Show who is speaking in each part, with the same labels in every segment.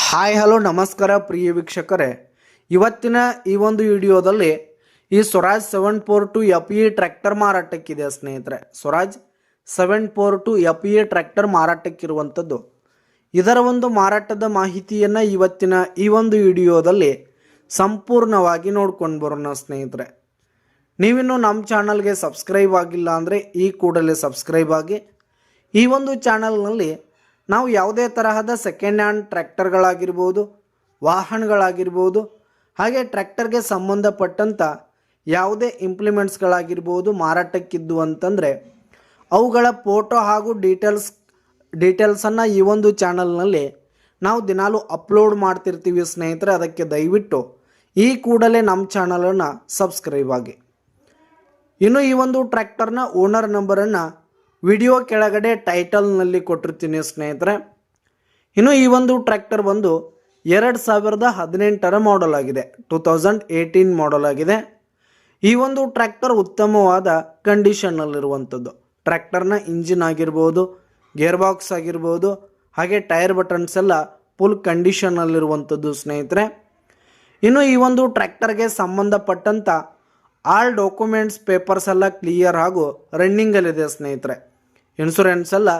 Speaker 1: Hi hello ನಮಸ್ಕಾರ ಪ್ರಿಯ ವೀಕ್ಷಕರೇ, ಇವತ್ತಿನ ಈ ಒಂದು ವಿಡಿಯೋದಲ್ಲಿ ಈ ಸ್ವರಾಜ್ 742 FE ಟ್ರ್ಯಾಕ್ಟರ್ ಮಾರಾಟಕ್ಕಿದೆ ಸ್ನೇಹಿತರೆ. ಸ್ವರಾಜ್ 742 FE ಟ್ರ್ಯಾಕ್ಟರ್ ಮಾರಾಟಕ್ಕಿರುವಂಥದ್ದು. ಇದರ ಒಂದು ಮಾರಾಟದ ಮಾಹಿತಿಯನ್ನು ಇವತ್ತಿನ ಈ ಒಂದು ವಿಡಿಯೋದಲ್ಲಿ ಸಂಪೂರ್ಣವಾಗಿ ನೋಡ್ಕೊಂಡು ಬರೋಣ ಸ್ನೇಹಿತರೆ. ನೀವಿನ್ನು ನಮ್ಮ ಚಾನಲ್ಗೆ ಸಬ್ಸ್ಕ್ರೈಬ್ ಆಗಿಲ್ಲ ಅಂದರೆ ಈ ಕೂಡಲೇ ಸಬ್ಸ್ಕ್ರೈಬ್ ಆಗಿ. ಈ ಒಂದು ಚಾನಲ್ನಲ್ಲಿ ನಾವು ಯಾವುದೇ ತರಹದ ಸೆಕೆಂಡ್ ಹ್ಯಾಂಡ್ ಟ್ರ್ಯಾಕ್ಟರ್ಗಳಾಗಿರ್ಬೋದು, ವಾಹನಗಳಾಗಿರ್ಬೋದು, ಹಾಗೆ ಟ್ರ್ಯಾಕ್ಟರ್ಗೆ ಸಂಬಂಧಪಟ್ಟಂಥ ಯಾವುದೇ ಇಂಪ್ಲಿಮೆಂಟ್ಸ್ಗಳಾಗಿರ್ಬೋದು ಮಾರಾಟಕ್ಕಿದ್ದು ಅಂತಂದರೆ ಅವುಗಳ ಫೋಟೋ ಹಾಗೂ ಡೀಟೇಲ್ಸನ್ನು ಈ ಒಂದು ಚಾನಲ್ನಲ್ಲಿ ನಾವು ದಿನಾಲೂ ಅಪ್ಲೋಡ್ ಮಾಡ್ತಿರ್ತೀವಿ ಸ್ನೇಹಿತರೆ. ಅದಕ್ಕೆ ದಯವಿಟ್ಟು ಈ ಕೂಡಲೇ ನಮ್ಮ ಚಾನಲನ್ನು ಸಬ್ಸ್ಕ್ರೈಬ್ ಆಗಿ. ಇನ್ನು ಈ ಒಂದು ಟ್ರ್ಯಾಕ್ಟರ್ನ ಓನರ್ ನಂಬರನ್ನು ವಿಡಿಯೋ ಕೆಳಗಡೆ ಟೈಟಲ್ನಲ್ಲಿ ಕೊಟ್ಟಿರ್ತೀನಿ ಸ್ನೇಹಿತರೆ. ಇನ್ನು ಈ ಒಂದು ಟ್ರ್ಯಾಕ್ಟರ್ ಬಂದು 2018 ಮಾಡಲ್ ಆಗಿದೆ, 2018 ಮಾಡಲ್ ಆಗಿದೆ. ಈ ಒಂದು ಟ್ರ್ಯಾಕ್ಟರ್ ಉತ್ತಮವಾದ ಕಂಡೀಷನ್ನಲ್ಲಿರುವಂಥದ್ದು. ಟ್ರ್ಯಾಕ್ಟರ್ನ ಇಂಜಿನ್ ಆಗಿರ್ಬೋದು, ಗೇರ್ ಬಾಕ್ಸ್ ಆಗಿರ್ಬೋದು, ಹಾಗೆ ಟೈರ್ ಬಟನ್ಸ್ ಎಲ್ಲ ಫುಲ್ ಕಂಡೀಷನ್ನಲ್ಲಿರುವಂಥದ್ದು ಸ್ನೇಹಿತರೆ. ಇನ್ನು ಈ ಒಂದು ಟ್ರ್ಯಾಕ್ಟರ್ಗೆ ಸಂಬಂಧಪಟ್ಟಂಥ ಆಲ್ ಡಾಕ್ಯುಮೆಂಟ್ಸ್ ಪೇಪರ್ಸ್ ಎಲ್ಲ ಕ್ಲಿಯರ್ ಹಾಗೂ ರನ್ನಿಂಗಲ್ಲಿದೆ ಸ್ನೇಹಿತರೆ. ಇನ್ಶೂರೆನ್ಸ್ ಎಲ್ಲ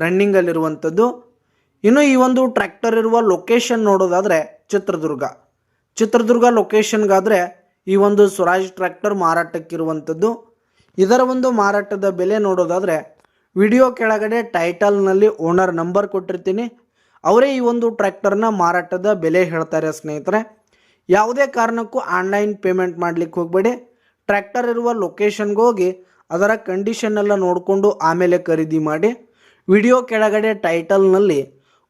Speaker 1: ರನ್ನಿಂಗಲ್ಲಿರುವಂಥದ್ದು. ಇನ್ನು ಈ ಒಂದು ಟ್ರ್ಯಾಕ್ಟರ್ ಇರುವ ಲೊಕೇಶನ್ ನೋಡೋದಾದರೆ ಚಿತ್ರದುರ್ಗ ಲೊಕೇಶನ್ಗಾದರೆ ಈ ಒಂದು ಸ್ವರಾಜ್ ಟ್ರ್ಯಾಕ್ಟರ್ ಮಾರಾಟಕ್ಕಿರುವಂಥದ್ದು. ಇದರ ಒಂದು ಮಾರಾಟದ ಬೆಲೆ ನೋಡೋದಾದರೆ ವಿಡಿಯೋ ಕೆಳಗಡೆ ಟೈಟಲ್ನಲ್ಲಿ ಓನರ್ ನಂಬರ್ ಕೊಟ್ಟಿರ್ತೀನಿ. ಅವರೇ ಈ ಒಂದು ಟ್ರ್ಯಾಕ್ಟರ್ನ ಮಾರಾಟದ ಬೆಲೆ ಹೇಳ್ತಾರೆ ಸ್ನೇಹಿತರೆ. ಯಾವುದೇ ಕಾರಣಕ್ಕೂ ಆನ್ಲೈನ್ ಪೇಮೆಂಟ್ ಮಾಡಲಿಕ್ಕೆ ಹೋಗಬೇಡಿ. ಟ್ರ್ಯಾಕ್ಟರ್ ಇರುವ ಲೊಕೇಶನ್ಗೆ ಹೋಗಿ ಅದರ ಕಂಡೀಷನ್ನೆಲ್ಲ ನೋಡಿಕೊಂಡು ಆಮೇಲೆ ಖರೀದಿ ಮಾಡಿ. ವಿಡಿಯೋ ಕೆಳಗಡೆ ಟೈಟಲ್ನಲ್ಲಿ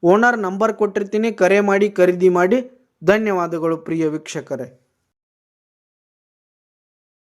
Speaker 1: ಓನರ್ ನಂಬರ್ ಕೊಟ್ಟಿರ್ತೀನಿ, ಕರೆ ಮಾಡಿ ಖರೀದಿ ಮಾಡಿ. ಧನ್ಯವಾದಗಳು ಪ್ರಿಯ ವೀಕ್ಷಕರೇ.